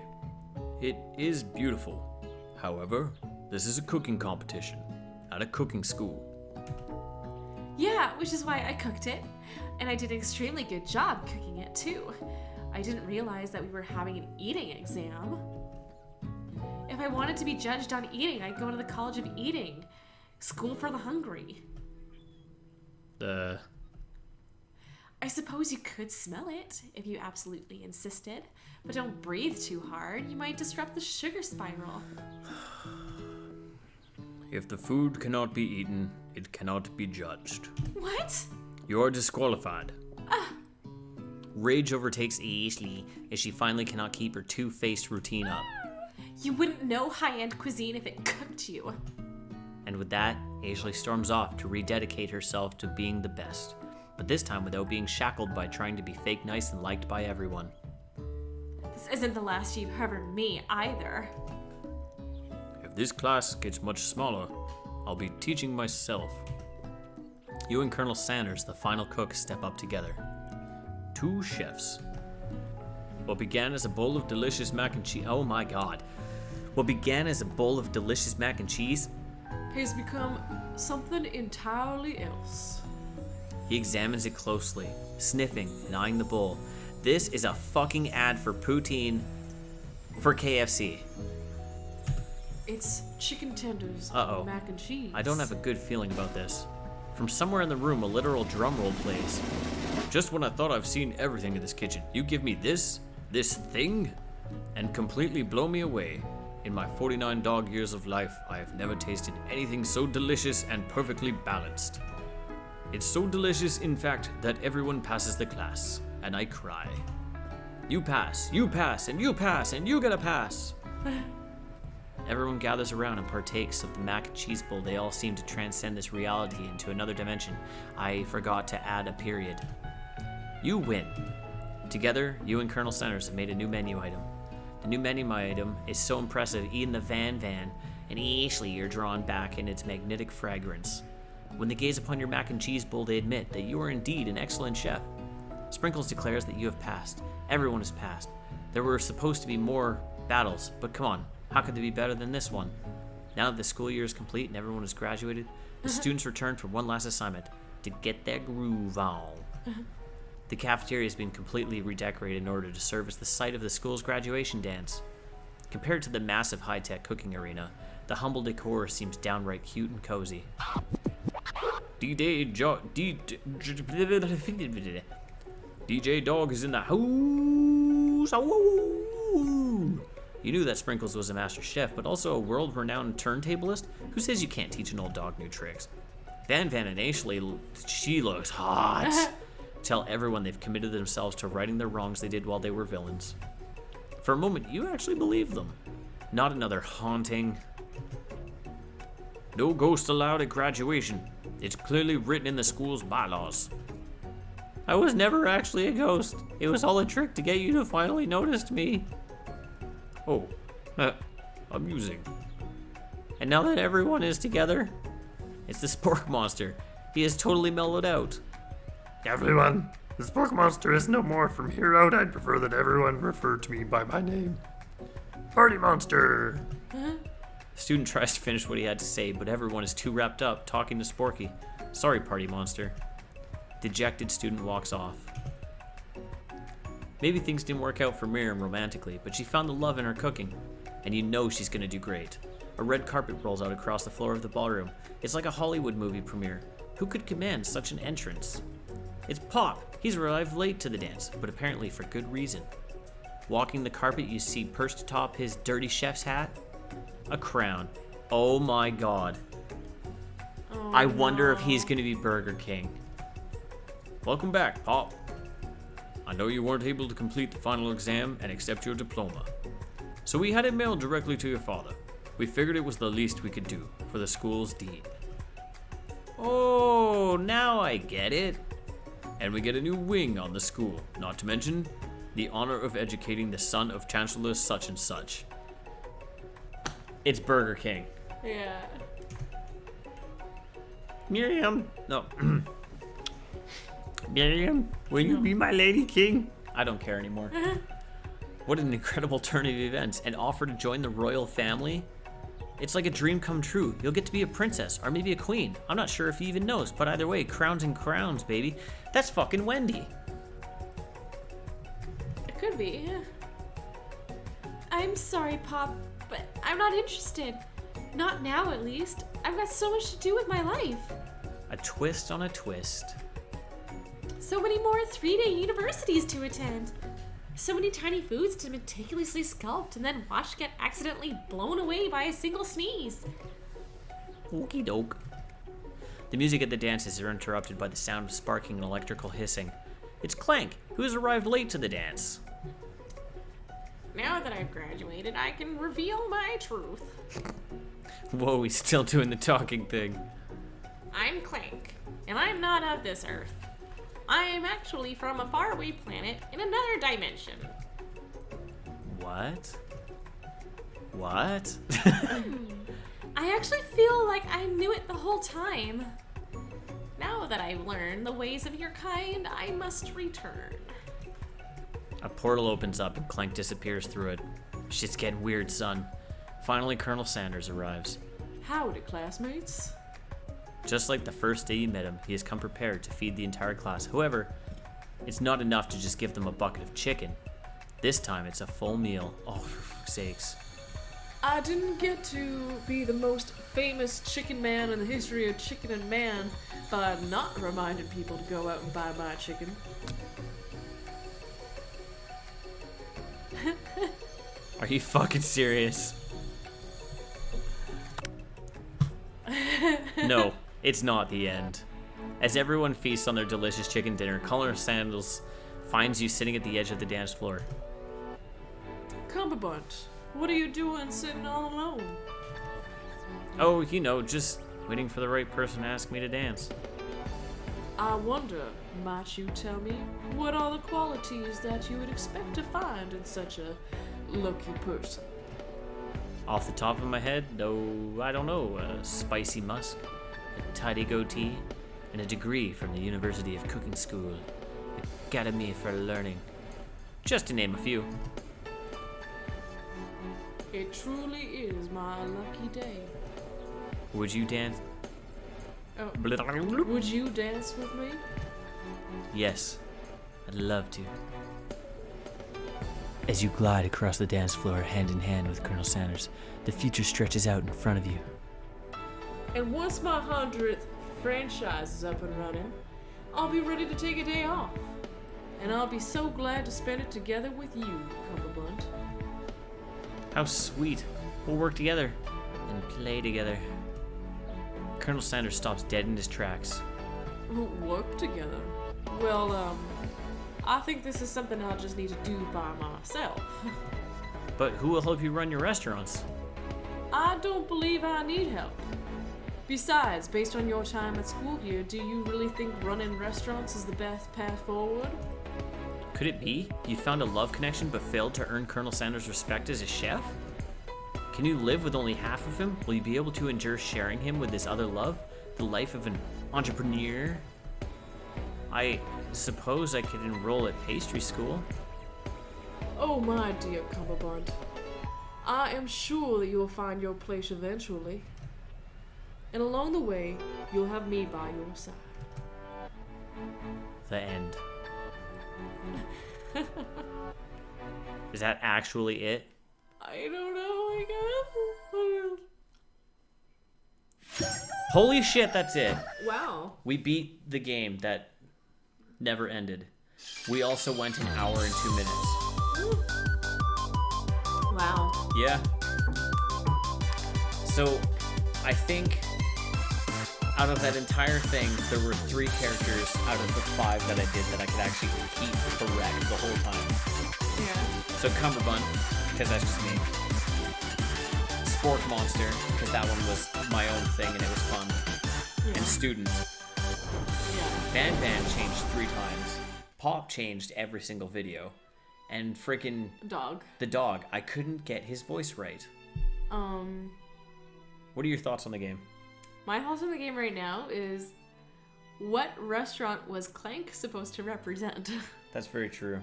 it is beautiful. However, this is a cooking competition at a cooking school. Yeah, which is why I cooked it. And I did an extremely good job cooking it, too. I didn't realize that we were having an eating exam. If I wanted to be judged on eating, I'd go to the College of Eating. School for the hungry. I suppose you could smell it, if you absolutely insisted. But don't breathe too hard. You might disrupt the sugar spiral. If the food cannot be eaten, it cannot be judged. What? You are disqualified. Rage overtakes Ashley as she finally cannot keep her two-faced routine up. You wouldn't know high-end cuisine if it cooked you. And with that, Ashley storms off to rededicate herself to being the best. But this time without being shackled by trying to be fake nice and liked by everyone. This isn't the last you've heard of me, either. If this class gets much smaller, I'll be teaching myself. You and Colonel Sanders, the final cook, step up together. Two chefs. What began as a bowl of delicious mac and cheese... Oh my god. What began as a bowl of delicious mac and cheese Has become something entirely else. He examines it closely, sniffing and eyeing the bowl. This is a fucking ad for poutine for KFC. It's chicken tenders Uh-oh. and mac and cheese. I don't have a good feeling about this. From somewhere in the room, a literal drum roll plays. Just when I thought I've seen everything in this kitchen, you give me this thing, and completely blow me away. In my 49 dog years of life, I have never tasted anything so delicious and perfectly balanced. It's so delicious, in fact, that everyone passes the class, and I cry. You pass, and you pass, and you get a pass. Everyone gathers around and partakes of the mac and cheese bowl. They all seem to transcend this reality into another dimension. I forgot to add a period. You win. Together, you and Colonel Sanders have made a new menu item. The new menu item is so impressive, even the van and easily you're drawn back in its magnetic fragrance. When they gaze upon your mac and cheese bowl, they admit that you are indeed an excellent chef. Sprinkles declares that you have passed. Everyone has passed. There were supposed to be more battles, but come on, how could they be better than this one? Now that the school year is complete and everyone has graduated, the students return for one last assignment, to get their groove on. The cafeteria has been completely redecorated in order to serve as the site of the school's graduation dance. Compared to the massive high-tech cooking arena, the humble decor seems downright cute and cozy. DJ Dog is in the house. You knew that Sprinkles was a master chef, but also a world-renowned turntablist? Who says you can't teach an old dog new tricks? Van and Ashley, she looks hot. Tell everyone they've committed themselves to righting the wrongs they did while they were villains. For a moment, you actually believe them. Not another haunting. No ghost allowed at graduation. It's clearly written in the school's bylaws. I was never actually a ghost. It was all a trick to get you to finally notice me. Oh, amusing. And now that everyone is together, it's the Spork Monster. He is totally mellowed out. Everyone, the Spork Monster is no more. From here out, I'd prefer that everyone refer to me by my name. Party Monster! The student tries to finish what he had to say, but everyone is too wrapped up talking to Sporky. Sorry, Party Monster. Dejected student walks off. Maybe things didn't work out for Miriam romantically, but she found the love in her cooking. And you know she's gonna do great. A red carpet rolls out across the floor of the ballroom. It's like a Hollywood movie premiere. Who could command such an entrance? It's Pop. He's arrived late to the dance, but apparently for good reason. Walking the carpet, you see perched atop his dirty chef's hat, a crown. Oh my god. Oh, I wonder if no. he's gonna be Burger King. Welcome back, Pop. I know you weren't able to complete the final exam and accept your diploma. So we had it mailed directly to your father. We figured it was the least we could do for the school's dean. Oh, now I get it. And we get a new wing on the school, not to mention the honor of educating the son of Chancellor such and such. It's Burger King. Yeah. Miriam! No, Miriam, will you be my lady king? I don't care anymore. What an incredible turn of events. An offer to join the royal family? It's like a dream come true. You'll get to be a princess, or maybe a queen. I'm not sure if he even knows, but either way, crowns and crowns, baby. That's fucking Wendy. It could be. Yeah. I'm sorry, Pop, but I'm not interested. Not now, at least. I've got so much to do with my life. A twist on a twist. So many more 3-day universities to attend. So many tiny foods to meticulously sculpt and then watch get accidentally blown away by a single sneeze. Okie doke. The music at the dances are interrupted by the sound of sparking and electrical hissing. It's Clank, who has arrived late to the dance. Now that I've graduated, I can reveal my truth. Whoa, he's still doing the talking thing. I'm Clank, and I'm not of this earth. I am actually from a faraway planet in another dimension. What? What? I actually feel like I knew it the whole time. Now that I've learned the ways of your kind, I must return. A portal opens up and Clank disappears through it. Shit's getting weird, son. Finally, Colonel Sanders arrives. Howdy, classmates. Just like the first day you met him, he has come prepared to feed the entire class. However, it's not enough to just give them a bucket of chicken. This time, it's a full meal. Oh, for fuck's sakes. I didn't get to be the most famous chicken man in the history of chicken and man by not reminding people to go out and buy my chicken. Are you fucking serious? No, it's not the end. As everyone feasts on their delicious chicken dinner, Colonel Sandels finds you sitting at the edge of the dance floor. Cumberbund, what are you doing sitting all alone? Oh, you know, just waiting for the right person to ask me to dance. I wonder, might you tell me what are the qualities that you would expect to find in such a lucky person? Off the top of my head, no, I don't know. A spicy musk, a tidy goatee, and a degree from the University of Cooking School, Academy for Learning. Just to name a few. It truly is my lucky day. Would you dance? Oh, would you dance with me? Yes, I'd love to. As you glide across the dance floor hand in hand with Colonel Sanders, the future stretches out in front of you. And once my 100th franchise is up and running, I'll be ready to take a day off. And I'll be so glad to spend it together with you, Cumberbund. How sweet. We'll work together and play together. Colonel Sanders stops dead in his tracks. Work together? Well, I think this is something I'll just need to do by myself. But who will help you run your restaurants? I don't believe I need help. Besides, based on your time at school here, do you really think running restaurants is the best path forward? Could it be you found a love connection but failed to earn Colonel Sanders' respect as a chef? Can you live with only half of him? Will you be able to endure sharing him with this other love? The life of an entrepreneur? I suppose I could enroll at pastry school. Oh my dear Cumberbund, I am sure that you'll find your place eventually. And along the way, you'll have me by your side. The end. Is that actually it? I don't know, I guess. Holy shit, that's it. Wow. We beat the game that never ended. We also went an hour and 2 minutes. Wow. Yeah. So, I think out of that entire thing, there were 3 characters out of the 5 that I did that I could actually keep correct the whole time. Yeah. So Cumberbund, because that's just me. Spork Monster, because that one was my own thing and it was fun. Yeah. And Student. Yeah. Van changed 3 times. Pop changed every single video. And freaking Dog. the dog, I couldn't get his voice right. What are your thoughts on the game? My thoughts on the game right now is, what restaurant was Clank supposed to represent? That's very true.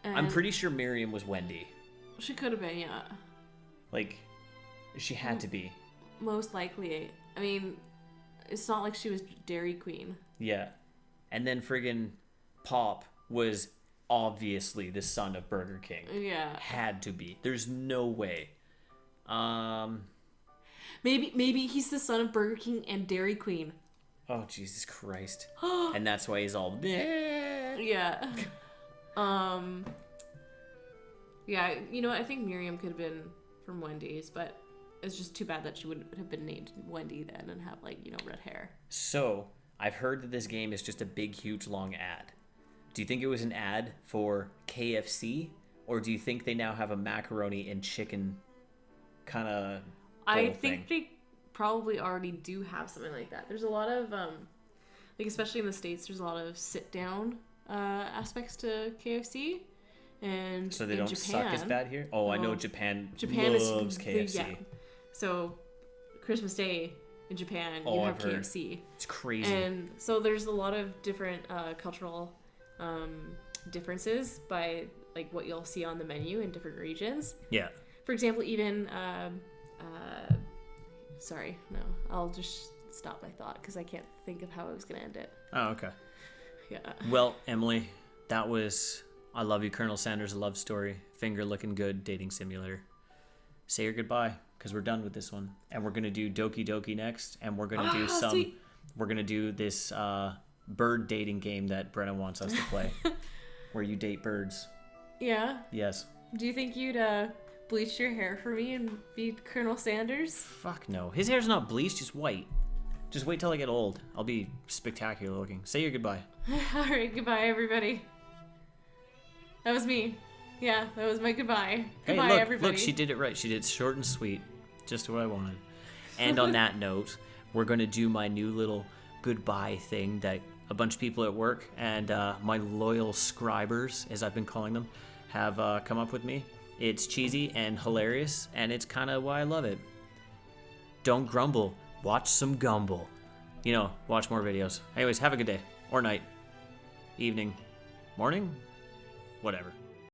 And I'm pretty sure Miriam was Wendy. she could have been, yeah. Like, she had to be. Most likely. I mean, it's not like she was Dairy Queen. Yeah. And then friggin' Pop was obviously the son of Burger King. Yeah. Had to be. There's no way. Maybe he's the son of Burger King and Dairy Queen. Oh, Jesus Christ. And that's why he's all... Yeah. Yeah, you know what? I think Miriam could have been from Wendy's, but it's just too bad that she would have been named Wendy then and have, like, you know, red hair. So, I've heard that this game is just a big, huge, long ad. Do you think it was an ad for KFC? Or do you think they now have a macaroni and chicken kind of I think they probably already do have something like that. There's a lot of, like, especially in the States, there's a lot of sit-down aspects to KFC. And so they in don't Japan, suck as bad here? Oh, I know well, Japan is loves KFC. Yeah. So Christmas Day in Japan, Oh, you have I've heard. KFC. It's crazy. And so there's a lot of different cultural differences by, like, what you'll see on the menu in different regions. Yeah. For example, even sorry, no, I'll just stop my thought because I can't think of how I was gonna end it. Oh, okay. Yeah. Well, Emily, that was I Love You, Colonel Sanders' love story. Finger looking good, dating simulator. say your goodbye, because we're done with this one. And we're going to do Doki Doki next, and we're going to do sweet. we're going to do this bird dating game that Brenna wants us to play, where you date birds. Yeah? Yes. Do you think you'd bleach your hair for me and be Colonel Sanders? Fuck no. His hair's not bleached, it's white. Just wait till I get old. I'll be spectacular looking. Say your goodbye. Alright, goodbye, everybody. That was me. Yeah, that was my goodbye. Hey, Goodbye, look, everybody. look, she did it right. She did it short and sweet. Just what I wanted. And on that note, we're going to do my new little goodbye thing that a bunch of people at work and my loyal scribers, as I've been calling them, have come up with me. It's cheesy and hilarious, and it's kind of why I love it. Don't grumble. Watch some Gumble. You know, watch more videos. Anyways, have a good day. Or night. Evening. Morning? Whatever.